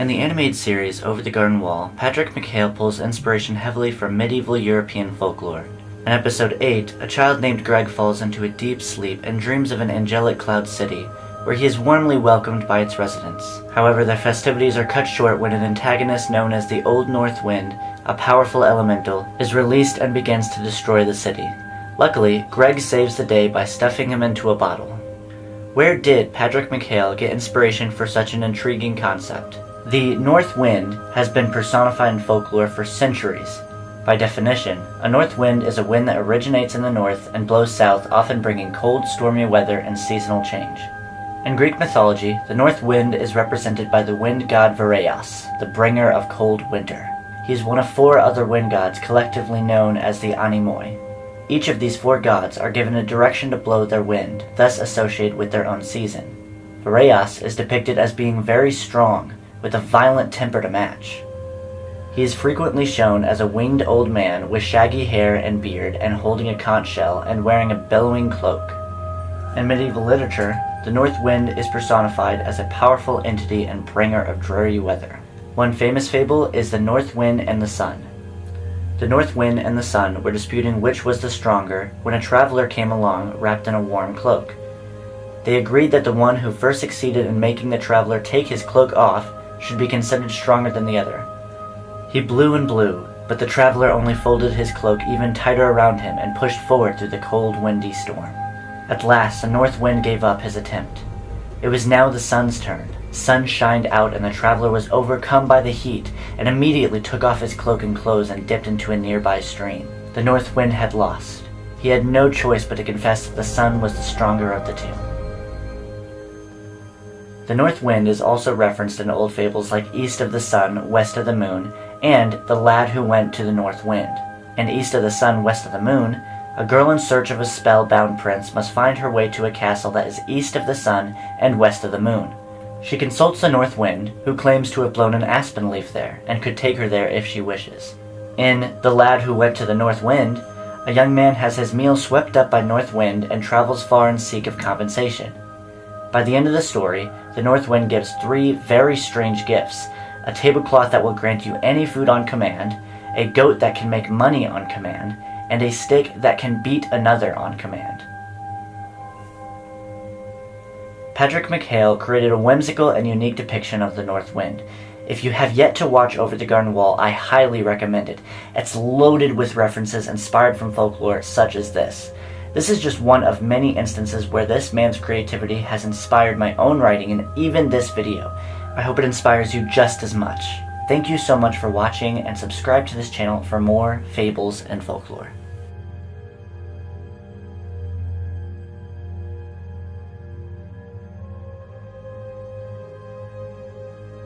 In the animated series Over the Garden Wall, Patrick McHale pulls inspiration heavily from medieval European folklore. In episode 8, a child named Greg falls into a deep sleep and dreams of an angelic cloud city, where he is warmly welcomed by its residents. However, their festivities are cut short when an antagonist known as the Old North Wind, a powerful elemental, is released and begins to destroy the city. Luckily, Greg saves the day by stuffing him into a bottle. Where did Patrick McHale get inspiration for such an intriguing concept? The North Wind has been personified in folklore for centuries. By definition, a north wind is a wind that originates in the north and blows south, often bringing cold, stormy weather and seasonal change. In Greek mythology, the north wind is represented by the wind god Vareas, the bringer of cold winter. He is one of 4 other wind gods collectively known as the Animoi. Each of these 4 gods are given a direction to blow their wind, thus associated with their own season. Vareas is depicted as being very strong, with a violent temper to match. He is frequently shown as a winged old man with shaggy hair and beard and holding a conch shell and wearing a billowing cloak. In medieval literature, the north wind is personified as a powerful entity and bringer of dreary weather. One famous fable is the North Wind and the Sun. The North Wind and the Sun were disputing which was the stronger when a traveler came along wrapped in a warm cloak. They agreed that the one who first succeeded in making the traveler take his cloak off should be considered stronger than the other. He blew and blew, but the traveler only folded his cloak even tighter around him and pushed forward through the cold, windy storm. At last, the north wind gave up his attempt. It was now the sun's turn. Sun shined out and the traveler was overcome by the heat and immediately took off his cloak and clothes and dipped into a nearby stream. The north wind had lost. He had no choice but to confess that the sun was the stronger of the two. The north wind is also referenced in old fables like East of the Sun, West of the Moon, and The Lad Who Went to the North Wind. In East of the Sun, West of the Moon, a girl in search of a spell-bound prince must find her way to a castle that is east of the sun and west of the moon. She consults the north wind, who claims to have blown an aspen leaf there, and could take her there if she wishes. In The Lad Who Went to the North Wind, a young man has his meal swept up by north wind and travels far in seek of compensation. By the end of the story, the north wind gives 3 very strange gifts: a tablecloth that will grant you any food on command, a goat that can make money on command, and a stick that can beat another on command. Patrick McHale created a whimsical and unique depiction of the north wind. If you have yet to watch Over the Garden Wall, I highly recommend it. It's loaded with references inspired from folklore such as this. This is just one of many instances where this man's creativity has inspired my own writing and even this video. I hope it inspires you just as much. Thank you so much for watching, and subscribe to this channel for more fables and folklore.